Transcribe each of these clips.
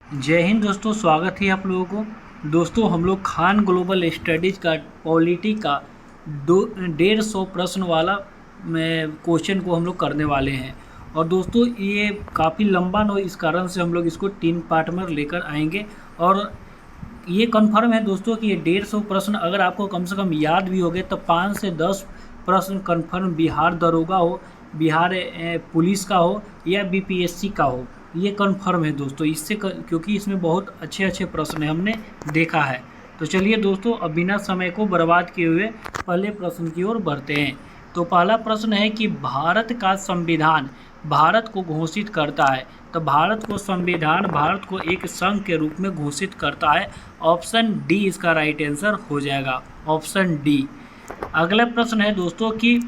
जय हिंद दोस्तों, स्वागत है आप लोगों को। दोस्तों हम लोग खान ग्लोबल स्टडीज़ का पॉलिटी का 150 प्रश्न वाला क्वेश्चन को हम लोग करने वाले हैं। और दोस्तों ये काफ़ी लंबा न हो, इस कारण से हम लोग इसको 3 पार्ट में लेकर आएंगे। और ये कंफर्म है दोस्तों कि ये 150 प्रश्न अगर आपको कम से कम याद भी हो गए तो 5 से 10 प्रश्न कंफर्म बिहार दरोगा हो, बिहार पुलिस का हो या बीपीएससी का हो, ये कंफर्म है दोस्तों। क्योंकि इसमें बहुत अच्छे अच्छे प्रश्न है, हमने देखा है। तो चलिए दोस्तों, अब बिना समय को बर्बाद किए हुए पहले प्रश्न की ओर बढ़ते हैं। तो पहला प्रश्न है कि भारत का संविधान भारत को घोषित करता है। तो भारत को एक संघ के रूप में घोषित करता है। ऑप्शन डी इसका राइट आंसर हो जाएगा, ऑप्शन डी। अगला प्रश्न है दोस्तों कि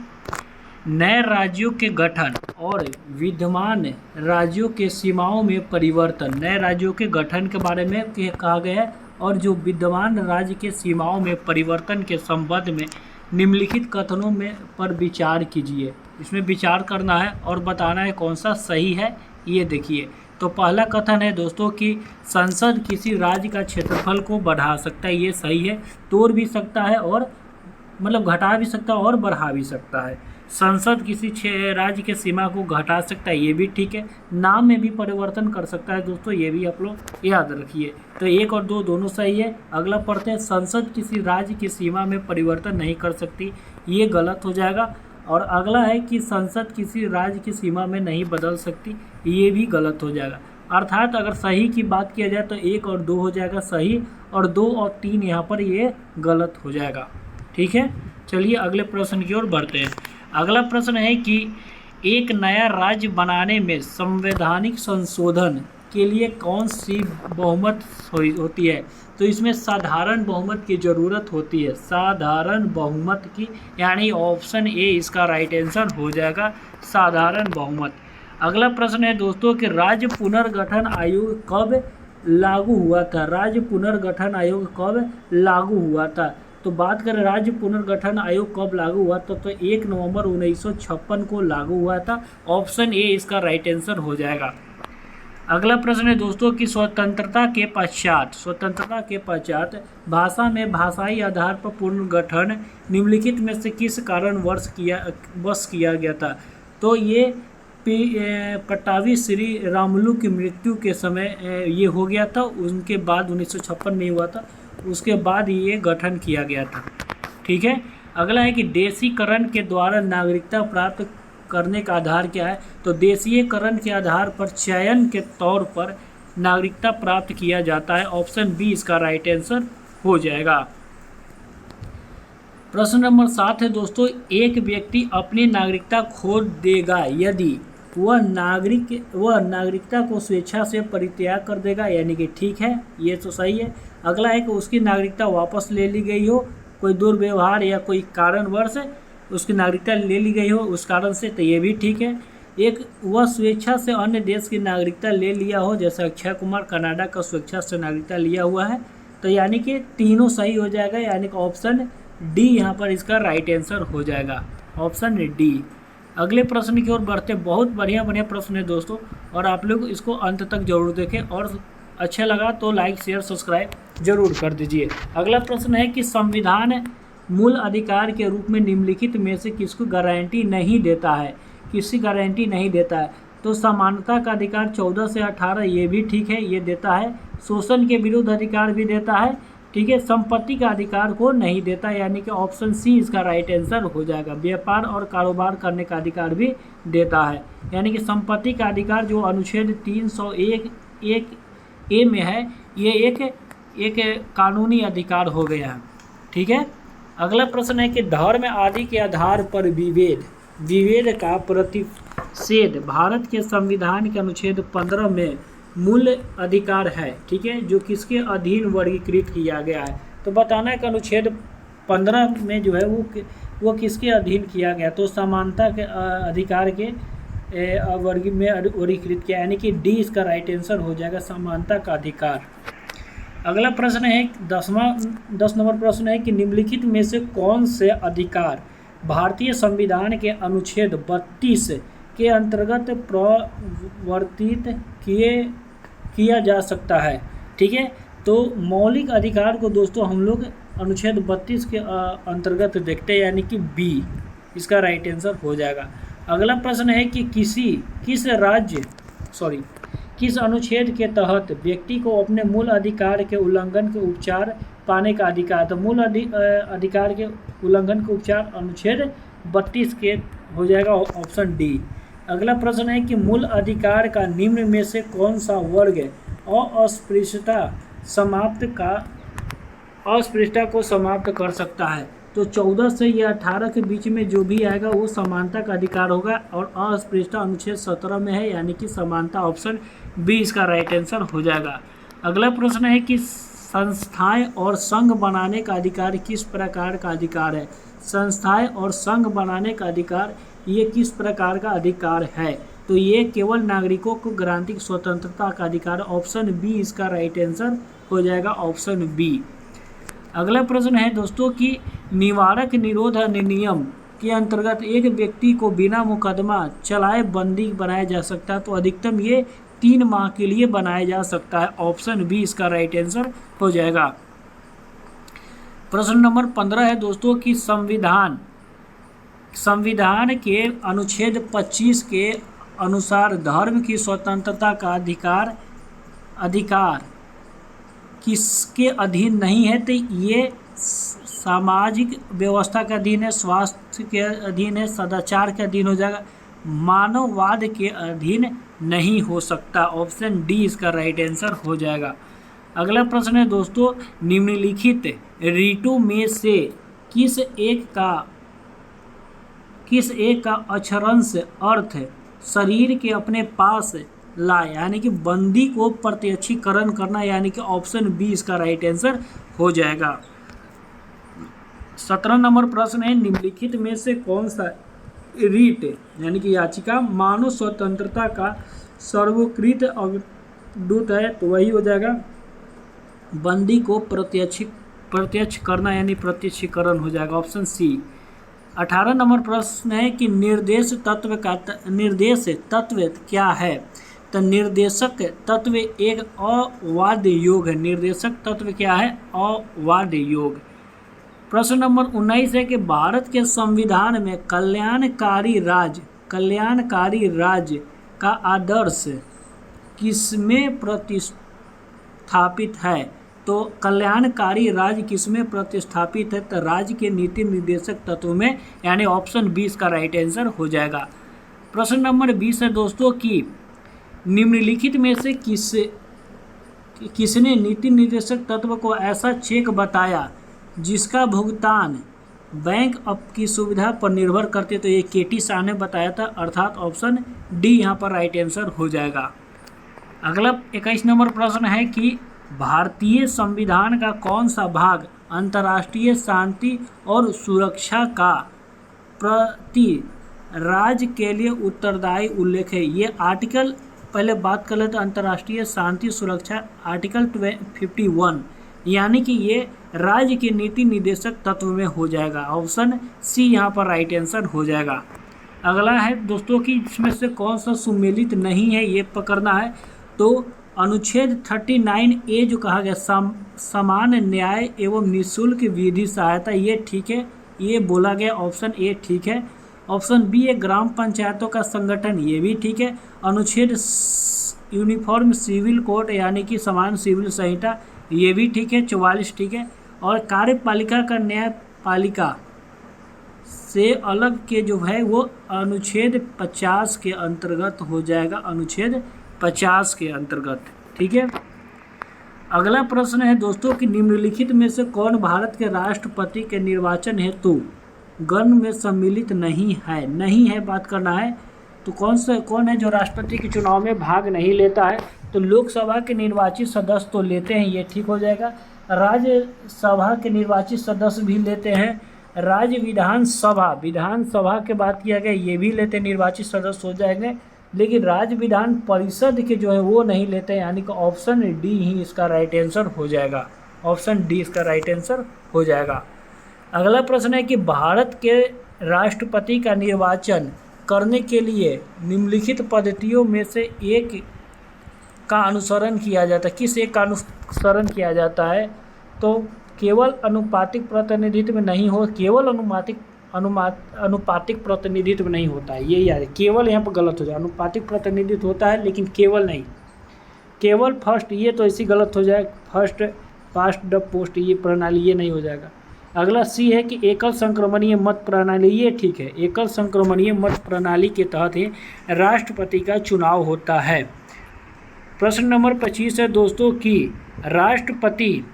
नए राज्यों के गठन और विद्यमान राज्यों के सीमाओं में परिवर्तन, नए राज्यों के गठन के बारे में कहा गया है और जो विद्यमान राज्य के सीमाओं में परिवर्तन के संबंध में निम्नलिखित कथनों में पर विचार कीजिए। इसमें विचार करना है और बताना है कौन सा सही है। ये देखिए, तो पहला कथन है दोस्तों कि संसद किसी राज्य का क्षेत्रफल को बढ़ा सकता है, ये सही है। तोड़ भी सकता है और मतलब घटा भी सकता है और बढ़ा भी सकता है। संसद किसी राज्य के सीमा को घटा सकता है, ये भी ठीक है। नाम में भी परिवर्तन कर सकता है दोस्तों, ये भी आप लोग याद रखिए। तो 1 और 2 दोनों सही है। अगला पढ़ते हैं, संसद किसी राज्य की सीमा में परिवर्तन नहीं कर सकती, ये गलत हो जाएगा। और अगला है कि संसद किसी राज्य की सीमा में नहीं बदल सकती, ये भी गलत हो जाएगा। अर्थात अगर सही की बात किया जाए तो 1 और 2 हो जाएगा सही, और 2 और 3 यहाँ पर ये गलत हो जाएगा। ठीक है, चलिए अगले प्रश्न की ओर बढ़ते हैं। अगला प्रश्न है कि एक नया राज्य बनाने में संवैधानिक संशोधन के लिए कौन सी बहुमत होती है। तो इसमें साधारण बहुमत की ज़रूरत होती है, साधारण बहुमत की, यानी ऑप्शन ए इसका राइट आंसर हो जाएगा, साधारण बहुमत। अगला प्रश्न है दोस्तों कि राज्य पुनर्गठन आयोग कब लागू हुआ था। राज्य पुनर्गठन आयोग कब लागू हुआ था। तो बात करें राज्य पुनर्गठन आयोग कब लागू हुआ था, तो 1 नवंबर 1956 को लागू हुआ था। ऑप्शन ए इसका राइट आंसर हो जाएगा। अगला प्रश्न है दोस्तों कि स्वतंत्रता के पश्चात भाषा में भाषाई आधार पर पुनर्गठन निम्नलिखित में से किस कारण वश किया गया था। तो ये पट्टाभी श्री रामुलु की मृत्यु के समय ये हो गया था। उनके बाद 1956 में हुआ था, उसके बाद ये गठन किया गया था। ठीक है, अगला है कि देशीकरण के द्वारा नागरिकता प्राप्त करने का आधार क्या है। तो देशीयकरण के आधार पर चयन के तौर पर नागरिकता प्राप्त किया जाता है। ऑप्शन बी इसका राइट आंसर हो जाएगा। प्रश्न नंबर 7 है दोस्तों, एक व्यक्ति अपनी नागरिकता खो देगा यदि वह नागरिकता को स्वेच्छा से परित्याग कर देगा, यानी कि ठीक है, ये तो सही है। अगला है कि उसकी नागरिकता वापस ले ली गई हो, कोई दुर्व्यवहार या कोई कारणवश उसकी नागरिकता ले ली गई हो उस कारण से, तो ये भी ठीक है। एक वह स्वेच्छा से अन्य देश की नागरिकता ले लिया हो, जैसे अक्षय कुमार कनाडा का स्वेच्छा से नागरिकता लिया हुआ है। तो यानी कि तीनों सही हो जाएगा, यानी कि ऑप्शन डी यहाँ पर इसका राइट आंसर हो जाएगा, ऑप्शन डी। अगले प्रश्न की ओर बढ़ते, बहुत बढ़िया प्रश्न है दोस्तों, और आप लोग इसको अंत तक जरूर देखें, और अच्छा लगा तो लाइक शेयर सब्सक्राइब जरूर कर दीजिए। अगला प्रश्न है कि संविधान मूल अधिकार के रूप में निम्नलिखित में से किसको गारंटी नहीं देता है, किसी गारंटी नहीं देता है। तो समानता का अधिकार 14 से 18, ये भी ठीक है, ये देता है। शोषण के विरुद्ध अधिकार भी देता है, ठीक है। संपत्ति का अधिकार को नहीं देता, यानी कि ऑप्शन सी इसका राइट आंसर हो जाएगा। व्यापार और कारोबार करने का अधिकार भी देता है, यानी कि संपत्ति का अधिकार जो अनुच्छेद 301 ए में है, ये एक कानूनी अधिकार हो गया है। ठीक है, अगला प्रश्न है कि धर्म आदि के आधार पर विभेद का प्रतिषेध भारत के संविधान के अनुच्छेद 15 में मूल अधिकार है। ठीक है, जो किसके अधीन वर्गीकृत किया गया है। तो बताना है कि अनुच्छेद 15 में जो है वो किसके अधीन किया गया। तो समानता के अधिकार के वर्ग में वर्गीकृत किया, यानी कि डी इसका राइट आंसर हो जाएगा, समानता का अधिकार। अगला प्रश्न है 10 नंबर प्रश्न है कि निम्नलिखित में से कौन से अधिकार भारतीय संविधान के अनुच्छेद 32 के अंतर्गत प्रवर्तित किया जा सकता है। ठीक है, तो मौलिक अधिकार को दोस्तों हम लोग अनुच्छेद 32 के अंतर्गत देखते हैं, यानी कि बी इसका राइट आंसर हो जाएगा। अगला प्रश्न है कि किस अनुच्छेद के तहत व्यक्ति को अपने मूल अधिकार के उल्लंघन के उपचार पाने का अधिकार। तो मूल अधिकार के उल्लंघन के उपचार अनुच्छेद 32 के हो जाएगा ऑप्शन डी। अगला प्रश्न है कि मूल अधिकार का निम्न में से कौन सा वर्ग अस्पृश्यता को समाप्त कर सकता है। तो 14 से या 18 के बीच में जो भी आएगा वो समानता का अधिकार होगा, और अस्पृश्यता अनुच्छेद 17 में है, यानी कि समानता ऑप्शन बी इसका राइट आंसर हो जाएगा। अगला प्रश्न है कि संस्थाएं और संघ बनाने का अधिकार किस प्रकार का अधिकार है। संस्थाएं और संघ बनाने का अधिकार ये किस प्रकार का अधिकार है। तो ये केवल नागरिकों को ग्रांतिक स्वतंत्रता का अधिकार, ऑप्शन बी इसका राइट आंसर हो जाएगा, ऑप्शन बी। अगला प्रश्न है दोस्तों कि निवारक निरोध अधिनियम के अंतर्गत एक व्यक्ति को बिना मुकदमा चलाए बंदी बनाया जा सकता है। तो अधिकतम ये 3 माह के लिए बनाया जा सकता है, ऑप्शन बी इसका राइट आंसर हो जाएगा। प्रश्न नंबर 15 है दोस्तों कि संविधान के अनुच्छेद 25 के अनुसार धर्म की स्वतंत्रता का अधिकार किसके अधीन नहीं है। तो ये सामाजिक व्यवस्था के अधीन है, स्वास्थ्य के अधीन है, सदाचार के अधीन हो जाएगा, मानववाद के अधीन नहीं हो सकता, ऑप्शन डी इसका राइट आंसर हो जाएगा। अगला प्रश्न है दोस्तों निम्नलिखित रीटों में से किस एक का अक्षरांश अर्थ शरीर के अपने पास लाए, यानी कि बंदी को प्रत्यक्षीकरण करना, यानी कि ऑप्शन बी इसका राइट आंसर हो जाएगा। 17 नंबर प्रश्न है निम्नलिखित में से कौन सा रीट यानी कि याचिका मानव स्वतंत्रता का सर्वोकृत अवधूत है। तो वही हो जाएगा बंदी को प्रत्यक्ष करना, यानी प्रत्यक्षीकरण हो जाएगा, ऑप्शन सी। 18 नंबर प्रश्न है कि निर्देश तत्व क्या है। तो निर्देशक तत्व एक अवाद्य योग है। निर्देशक तत्व क्या है, अवाद्य योग। प्रश्न नंबर 19 है कि भारत के संविधान में कल्याणकारी राज्य का आदर्श किसमें प्रतिस्थापित है। तो कल्याणकारी राज्य किसमें प्रतिस्थापित है। तो राज्य के नीति निर्देशक तत्व में, यानी ऑप्शन 20 का राइट आंसर हो जाएगा। प्रश्न नंबर 20 है दोस्तों कि निम्नलिखित में से किसने नीति निर्देशक तत्व को ऐसा चेक बताया जिसका भुगतान बैंक अप की सुविधा पर निर्भर करते। तो ये केटी शाह ने बताया था, अर्थात ऑप्शन डी यहाँ पर राइट आंसर हो जाएगा। अगला 21 नंबर प्रश्न है कि भारतीय संविधान का कौन सा भाग अंतर्राष्ट्रीय शांति और सुरक्षा का प्रति राज्य के लिए उत्तरदायी उल्लेख है। ये आर्टिकल पहले बात कर लेते अंतर्राष्ट्रीय शांति सुरक्षा आर्टिकल 51, यानी कि ये राज्य के नीति निर्देशक तत्व में हो जाएगा, ऑप्शन सी यहाँ पर राइट आंसर हो जाएगा। अगला है दोस्तों कि इसमें से कौन सा सुमेलित नहीं है, ये पकड़ना है। तो अनुच्छेद 39A जो कहा गया समान न्याय एवं निःशुल्क विधि सहायता, ये ठीक है, ये बोला गया, ऑप्शन ए ठीक है। ऑप्शन बी है ग्राम पंचायतों का संगठन, ये भी ठीक है। अनुच्छेद यूनिफॉर्म सिविल कोड यानी कि समान सिविल संहिता, ये भी ठीक है, 44 ठीक है। और कार्यपालिका का न्यायपालिका से अलग के जो है वो अनुच्छेद 50 के अंतर्गत हो जाएगा, अनुच्छेद 50 के अंतर्गत, ठीक है। अगला प्रश्न है दोस्तों कि निम्नलिखित में से कौन भारत के राष्ट्रपति के निर्वाचन हेतु गण में सम्मिलित नहीं है बात करना है। तो कौन है जो राष्ट्रपति के चुनाव में भाग नहीं लेता है। तो लोकसभा के निर्वाचित सदस्य तो लेते हैं, ये ठीक हो जाएगा। राज्यसभा के निर्वाचित सदस्य भी लेते हैं। राज्य विधानसभा के बात किया गया, ये भी लेते, निर्वाचित सदस्य हो जाएंगे। लेकिन राज्य विधान परिषद के जो है वो नहीं लेते, यानी कि ऑप्शन डी ही इसका राइट आंसर हो जाएगा, ऑप्शन डी इसका राइट आंसर हो जाएगा। अगला प्रश्न है कि भारत के राष्ट्रपति का निर्वाचन करने के लिए निम्नलिखित पद्धतियों में से एक का अनुसरण किया जाता है, किस एक का अनुसरण किया जाता है? तो केवल अनुपातिक प्रतिनिधित्व नहीं हो, केवल अनुपातिक प्रतिनिधित्व नहीं होता है, ये याद है। केवल यहाँ पर गलत हो जाए, अनुपातिक प्रतिनिधित्व होता है लेकिन केवल नहीं। केवल फर्स्ट, ये तो इसी गलत हो जाए, फर्स्ट पास्ट द पोस्ट, ये प्रणाली ये नहीं हो जाएगा। अगला सी है कि एकल संक्रमणीय मत प्रणाली, ये ठीक है। एकल संक्रमणीय मत प्रणाली के तहत ही राष्ट्रपति का चुनाव होता है। प्रश्न नंबर 25 है दोस्तों कि राष्ट्रपति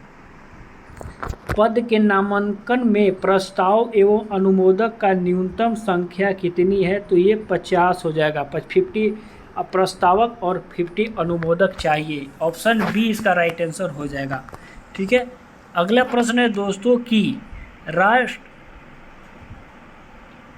पद के नामांकन में प्रस्ताव एवं अनुमोदक का न्यूनतम संख्या कितनी है? तो ये 50 हो जाएगा। 50 प्रस्तावक और 50 अनुमोदक चाहिए। ऑप्शन बी इसका राइट आंसर हो जाएगा। ठीक है। अगला प्रश्न है दोस्तों कि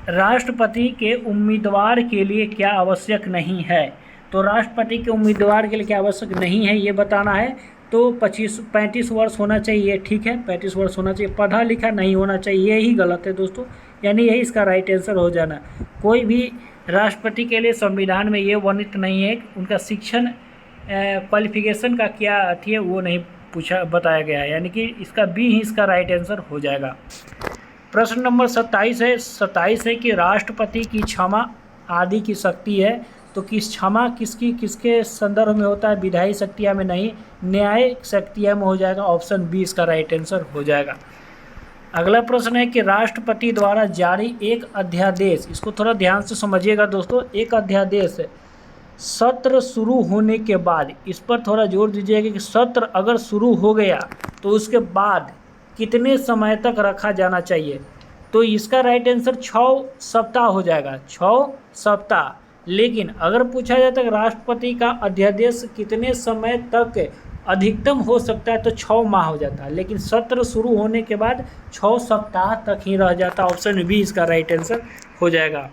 राष्ट्रपति के उम्मीदवार के लिए क्या आवश्यक नहीं है? तो राष्ट्रपति के उम्मीदवार के लिए क्या आवश्यक नहीं है ये बताना है। तो 35 वर्ष होना चाहिए, ठीक है, 35 वर्ष होना चाहिए। पढ़ा लिखा नहीं होना चाहिए, यही गलत है दोस्तों, यानी यही इसका राइट आंसर हो जाना। कोई भी राष्ट्रपति के लिए संविधान में ये वर्णित नहीं है उनका शिक्षण क्वालिफिकेशन का क्या अथी है, वो नहीं बताया गया है, यानी कि इसका बी ही इसका राइट आंसर हो जाएगा। प्रश्न नंबर 27 है कि राष्ट्रपति की क्षमा आदि की शक्ति है। तो किस क्षमा किसके संदर्भ में होता है? विधायी शक्तियाँ में नहीं, न्यायिक शक्तियाँ में हो जाएगा। ऑप्शन बी इसका राइट आंसर हो जाएगा। अगला प्रश्न है कि राष्ट्रपति द्वारा जारी एक अध्यादेश, इसको थोड़ा ध्यान से समझिएगा दोस्तों। एक अध्यादेश सत्र शुरू होने के बाद, इस पर थोड़ा जोर दीजिएगा कि सत्र अगर शुरू हो गया तो उसके बाद कितने समय तक रखा जाना चाहिए? तो इसका राइट आंसर 6 सप्ताह हो जाएगा, 6 सप्ताह। लेकिन अगर पूछा जाता है राष्ट्रपति का अध्यादेश कितने समय तक अधिकतम हो सकता है तो 6 माह हो जाता है, लेकिन सत्र शुरू होने के बाद 6 सप्ताह तक ही रह जाता। ऑप्शन बी इसका राइट आंसर हो जाएगा।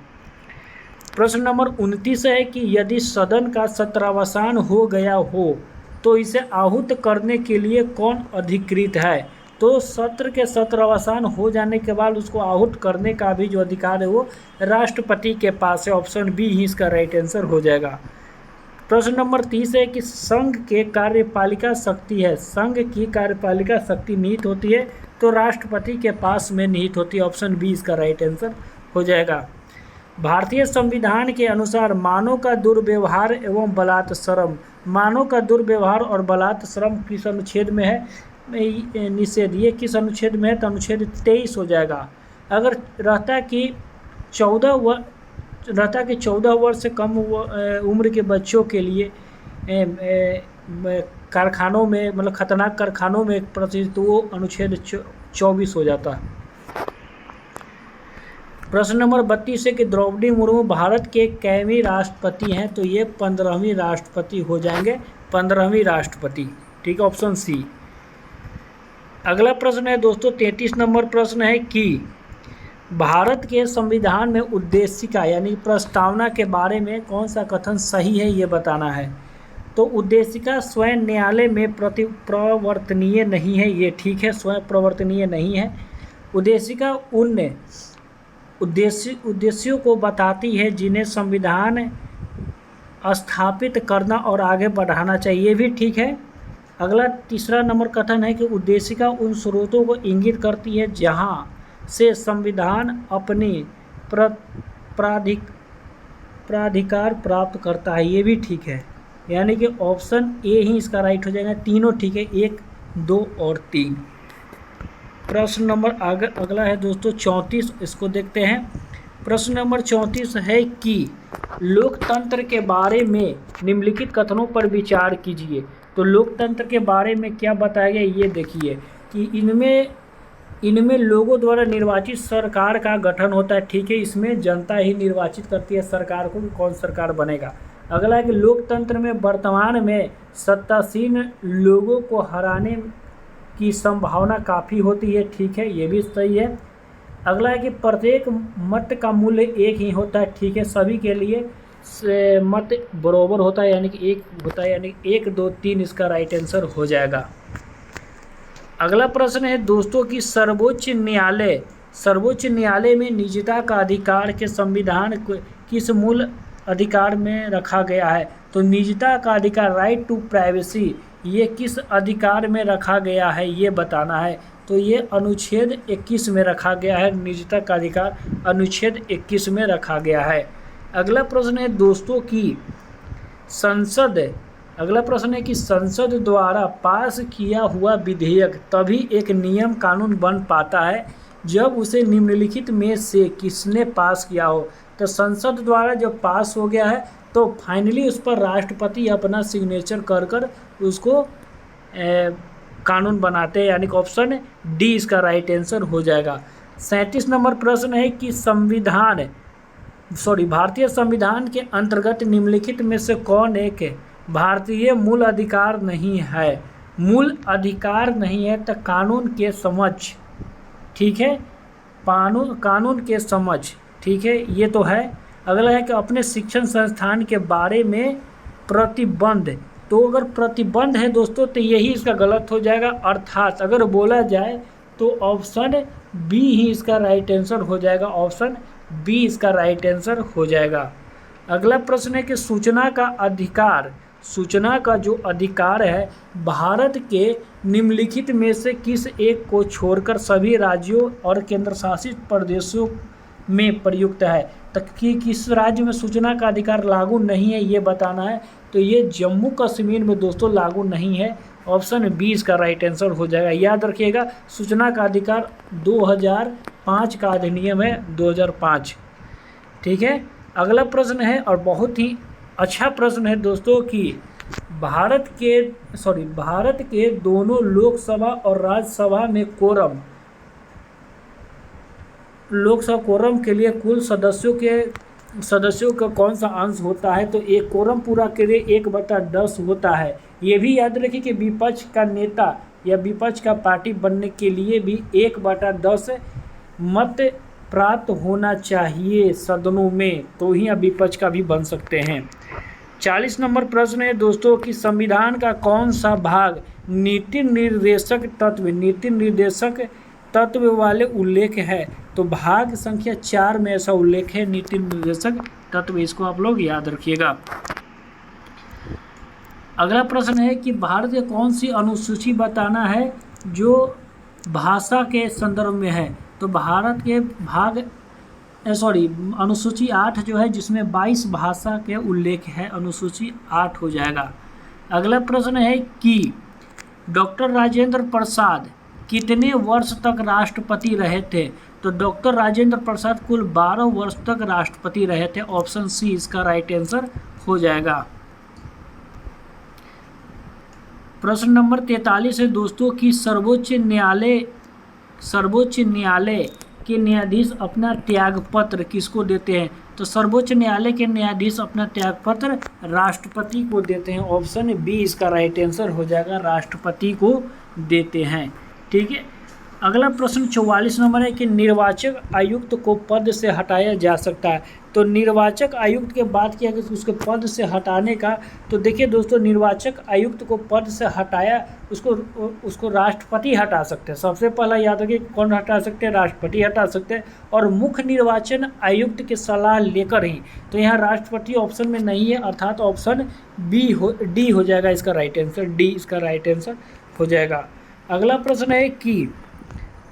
प्रश्न नंबर 29 है कि यदि सदन का सत्रावसान हो गया हो तो इसे आहूत करने के लिए कौन अधिकृत है? तो सत्र के सत्रावसान हो जाने के बाद उसको आहूत करने का भी जो अधिकार है वो राष्ट्रपति के पास है। ऑप्शन बी ही इसका राइट आंसर हो जाएगा। प्रश्न नंबर 30 है कि संघ के कार्यपालिका शक्ति है, संघ की कार्यपालिका शक्ति निहित होती है तो राष्ट्रपति के पास में निहित होती है। ऑप्शन बी इसका राइट आंसर हो जाएगा। भारतीय संविधान के अनुसार मानव का दुर्व्यवहार एवं बलात्श्रम, मानव का दुर्व्यवहार और बलात्श्रम किस अनुच्छेद में है? निषेध, ये किस अनुच्छेद में है? तो अनुच्छेद 23 हो जाएगा। अगर रहता कि 14 वर्ष से कम उम्र के बच्चों के लिए कारखानों में, मतलब खतरनाक कारखानों में प्रचलित, तो वो अनुच्छेद 24 हो जाता है। प्रश्न नंबर 32 है कि द्रौपदी मुर्मू भारत के कैवी राष्ट्रपति हैं? तो ये 15वीं राष्ट्रपति हो जाएंगे, 15वीं राष्ट्रपति। ठीक है, ऑप्शन सी। अगला प्रश्न है दोस्तों 33 नंबर प्रश्न है कि भारत के संविधान में उद्देशिका यानी प्रस्तावना के बारे में कौन सा कथन सही है ये बताना है। तो उद्देशिका स्वयं न्यायालय में प्रवर्तनीय नहीं है, ये ठीक है, स्वयं प्रवर्तनीय नहीं है। उद्देशिका उन उद्देश्यों को बताती है जिन्हें संविधान स्थापित करना और आगे बढ़ाना चाहिए, ये भी ठीक है। अगला तीसरा नंबर कथन है कि उद्देशिका उन स्रोतों को इंगित करती है जहां से संविधान अपनी प्राधिकार प्राप्त करता है, ये भी ठीक है, यानी कि ऑप्शन ए ही इसका राइट हो जाएगा। तीनों ठीक है, 1, 2 और 3। प्रश्न नंबर अगला है दोस्तों 34, इसको देखते हैं। प्रश्न नंबर 34 है कि लोकतंत्र के बारे में निम्नलिखित कथनों पर विचार कीजिए। तो लोकतंत्र के बारे में क्या बताया गया ये देखिए कि इनमें लोगों द्वारा निर्वाचित सरकार का गठन होता है, ठीक है, इसमें जनता ही निर्वाचित करती है सरकार को कि कौन सरकार बनेगा। अगला है कि लोकतंत्र में वर्तमान में सत्तासीन लोगों को हराने की संभावना काफ़ी होती है, ठीक है, ये भी सही है। अगला है कि प्रत्येक मत का मूल्य एक ही होता है, ठीक है, सभी के लिए मत बराबर होता है, यानी कि 1 होता है, यानी 1, 2, 3 इसका राइट आंसर हो जाएगा। अगला प्रश्न है दोस्तों कि सर्वोच्च न्यायालय में निजता का अधिकार के संविधान किस मूल अधिकार में रखा गया है। तो निजता का अधिकार, राइट टू प्राइवेसी, ये किस अधिकार में रखा गया है ये बताना है। तो ये अनुच्छेद 21 में रखा गया है, निजता का अधिकार अनुच्छेद 21 में रखा गया है। अगला प्रश्न है दोस्तों कि संसद द्वारा पास किया हुआ विधेयक तभी एक नियम कानून बन पाता है जब उसे निम्नलिखित में से किसने पास किया हो। तो संसद द्वारा जब पास हो गया है तो फाइनली उस पर राष्ट्रपति अपना सिग्नेचर कर उसको कानून बनाते हैं, यानी कि ऑप्शन डी इसका राइट आंसर हो जाएगा। 37 नंबर प्रश्न है कि भारतीय संविधान के अंतर्गत निम्नलिखित में से कौन एक भारतीय मूल अधिकार नहीं है। मूल अधिकार नहीं है तो कानून के समझ, ठीक है, कानून के समझ, ठीक है, ये तो है। अगला है कि अपने शिक्षण संस्थान के बारे में प्रतिबंध, तो अगर प्रतिबंध है दोस्तों तो यही इसका गलत हो जाएगा, अर्थात अगर बोला जाए तो ऑप्शन बी ही इसका राइट आंसर हो जाएगा, ऑप्शन बी इसका राइट आंसर हो जाएगा। अगला प्रश्न है कि सूचना का जो अधिकार है भारत के निम्नलिखित में से किस एक को छोड़कर सभी राज्यों और केंद्र शासित प्रदेशों में प्रयुक्त है। तो किस राज्य में सूचना का अधिकार लागू नहीं है ये बताना है। तो ये जम्मू कश्मीर में दोस्तों लागू नहीं है, ऑप्शन बी इसका राइट आंसर हो जाएगा। याद रखिएगा सूचना का अधिकार 2005 का अधिनियम है, 2005, ठीक है। अगला प्रश्न है और बहुत ही अच्छा प्रश्न है दोस्तों कि भारत के दोनों लोकसभा और राज्यसभा में कोरम के लिए कुल सदस्यों का कौन सा अंश होता है। तो एक कोरम पूरा के लिए 1/10 होता है। ये भी याद रखिए कि विपक्ष का नेता या विपक्ष का पार्टी बनने के लिए भी 1/10 मत प्राप्त होना चाहिए सदनों में, तो ही आप विपक्ष का भी बन सकते हैं। 40 नंबर प्रश्न है दोस्तों कि संविधान का कौन सा भाग नीति निर्देशक तत्व वाले उल्लेख है। तो भाग संख्या 4 में ऐसा उल्लेख है नीति निर्देशक तत्व, इसको आप लोग याद रखिएगा। अगला प्रश्न है कि भारत की कौन सी अनुसूची बताना है जो भाषा के संदर्भ में है। तो भारत के अनुसूची 8 जो है जिसमें 22 भाषा के उल्लेख है, अनुसूची 8 हो जाएगा। अगला प्रश्न है कि डॉक्टर राजेंद्र प्रसाद कितने वर्ष तक राष्ट्रपति रहे थे। तो डॉक्टर राजेंद्र प्रसाद कुल 12 वर्ष तक राष्ट्रपति रहे थे, ऑप्शन सी इसका राइट आंसर हो जाएगा। प्रश्न नंबर 43 है दोस्तों कि सर्वोच्च न्यायालय के न्यायाधीश अपना त्यागपत्र किसको देते हैं। तो सर्वोच्च न्यायालय के न्यायाधीश अपना त्यागपत्र राष्ट्रपति को देते हैं, ऑप्शन बी इसका राइट आंसर हो जाएगा, राष्ट्रपति को देते हैं, ठीक है। अगला प्रश्न 44 नंबर है कि निर्वाचक आयुक्त को पद से हटाया जा सकता है। तो निर्वाचक आयुक्त के बात किया गया उसके पद से हटाने का, तो देखिए दोस्तों निर्वाचक आयुक्त को पद से हटाया उसको राष्ट्रपति हटा सकते हैं। सबसे पहला याद रखिए कौन हटा सकते हैं, राष्ट्रपति हटा सकते हैं, और मुख्य निर्वाचन आयुक्त की सलाह लेकर ही। तो यहाँ राष्ट्रपति ऑप्शन में नहीं है, अर्थात ऑप्शन डी हो जाएगा इसका राइट आंसर, डी इसका राइट आंसर हो जाएगा। अगला प्रश्न है कि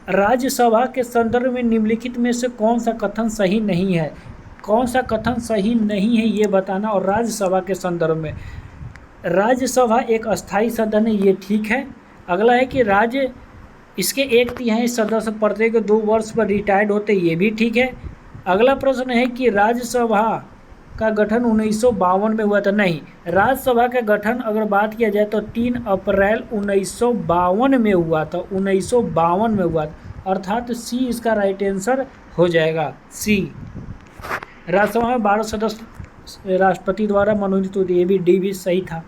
राज्यसभा के संदर्भ में निम्नलिखित में से कौन सा कथन सही नहीं है। कौन सा कथन सही नहीं है ये बताना। और राज्यसभा के संदर्भ में राज्यसभा एक अस्थायी सदन है, ये ठीक है। अगला है कि इसके 1/3 सदस्य प्रत्येक 2 वर्ष पर रिटायर्ड होते, ये भी ठीक है। अगला प्रश्न है कि राज्यसभा का गठन 1952 में हुआ था। नहीं, राज्यसभा का गठन अगर बात किया जाए तो 3 अप्रैल 1952 में हुआ था, 1952 में हुआ था, अर्थात सी इसका राइट आंसर हो जाएगा, सी। राज्यसभा में 12 सदस्य राष्ट्रपति द्वारा मनोनीत होते, ये भी डी भी सही था।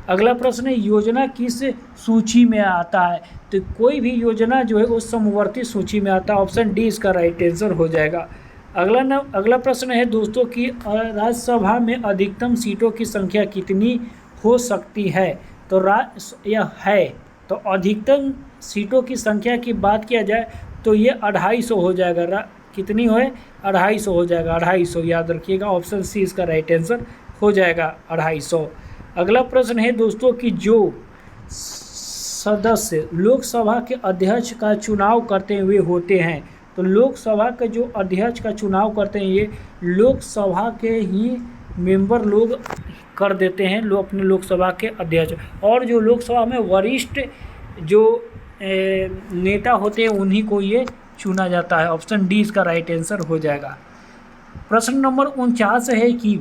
अगला प्रश्न है योजना किस सूची में आता है। तो कोई भी योजना जो है उस समवर्ती सूची में आता है, ऑप्शन डी इसका राइट आंसर हो जाएगा। अगला प्रश्न है दोस्तों कि राज्यसभा में अधिकतम सीटों की संख्या कितनी हो सकती है। तो तो अधिकतम सीटों की संख्या की बात किया जाए तो ये 250 हो जाएगा। कितनी हो, 250 हो जाएगा, 250 याद रखिएगा, ऑप्शन सी इसका राइट आंसर हो जाएगा 250। अगला प्रश्न है दोस्तों कि जो सदस्य लोकसभा के अध्यक्ष का चुनाव करते हुए होते हैं, तो लोकसभा के जो अध्यक्ष का चुनाव करते हैं ये लोकसभा के ही मेंबर लोग कर देते हैं, लोग अपने लोकसभा के अध्यक्ष। और जो लोकसभा में वरिष्ठ जो नेता होते हैं उन्हीं को ये चुना जाता है। ऑप्शन डी इसका राइट आंसर हो जाएगा। प्रश्न नंबर 49 है कि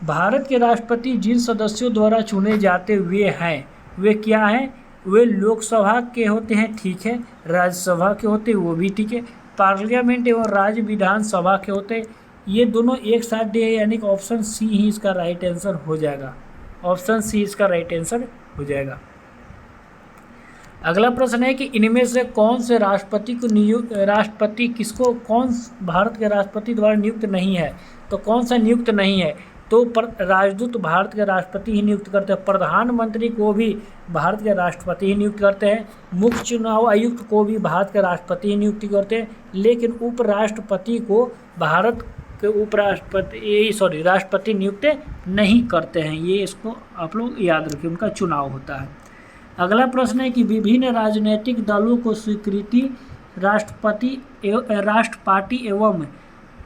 भारत के राष्ट्रपति जिन सदस्यों द्वारा चुने जाते हुए हैं वे क्या हैं? वे लोकसभा के होते हैं, ठीक है, राज्यसभा के होते हैं, वो भी ठीक है, पार्लियामेंट एवं राज्य विधानसभा के होते हैं, ये दोनों एक साथ दे, यानी कि ऑप्शन सी ही इसका राइट आंसर हो जाएगा। ऑप्शन सी इसका राइट आंसर हो जाएगा। अगला प्रश्न है कि इनमें से कौन से राष्ट्रपति किसको कौन भारत के राष्ट्रपति द्वारा नियुक्त नहीं है? तो कौन सा नियुक्त नहीं है? तो राजदूत भारत के राष्ट्रपति ही नियुक्त करते हैं, प्रधानमंत्री को भी भारत के राष्ट्रपति ही नियुक्त करते हैं, मुख्य चुनाव आयुक्त को भी भारत के राष्ट्रपति ही नियुक्त करते हैं, लेकिन उपराष्ट्रपति को भारत के राष्ट्रपति नियुक्त नहीं करते हैं। ये इसको आप लोग याद रखिए, उनका चुनाव होता है। अगला प्रश्न है कि विभिन्न राजनीतिक दलों को स्वीकृति राष्ट्र पार्टी एवं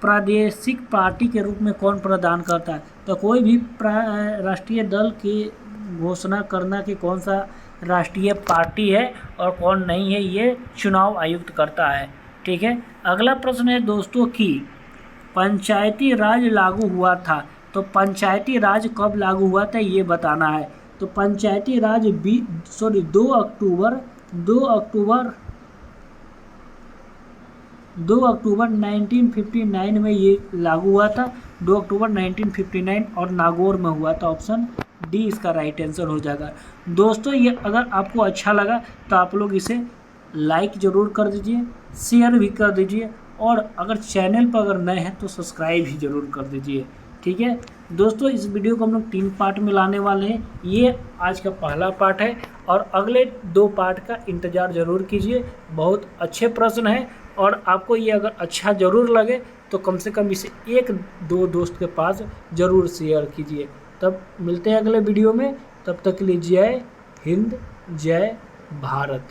प्रादेशिक पार्टी के रूप में कौन प्रदान करता है? तो कोई भी राष्ट्रीय दल की घोषणा करना कि कौन सा राष्ट्रीय पार्टी है और कौन नहीं है, ये चुनाव आयुक्त करता है, ठीक है। अगला प्रश्न है दोस्तों कि पंचायती राज लागू हुआ था, तो पंचायती राज कब लागू हुआ था ये बताना है। तो पंचायती राज 2 अक्टूबर 1959 में ये लागू हुआ था। 2 अक्टूबर 1959 और नागौर में हुआ था। ऑप्शन डी इसका राइट आंसर हो जाएगा। दोस्तों ये अगर आपको अच्छा लगा तो आप लोग इसे लाइक ज़रूर कर दीजिए, शेयर भी कर दीजिए, और अगर चैनल पर अगर नए हैं तो सब्सक्राइब भी ज़रूर कर दीजिए, ठीक है। दोस्तों इस वीडियो को हम लोग 3 पार्ट में लाने वाले हैं। ये आज का पहला पार्ट है और अगले 2 पार्ट का इंतज़ार ज़रूर कीजिए। बहुत अच्छे प्रश्न हैं और आपको ये अगर अच्छा ज़रूर लगे तो कम से कम इसे 1-2 दोस्त के पास ज़रूर शेयर कीजिए। तब मिलते हैं अगले वीडियो में, तब तक के लिए जय हिंद, जय भारत।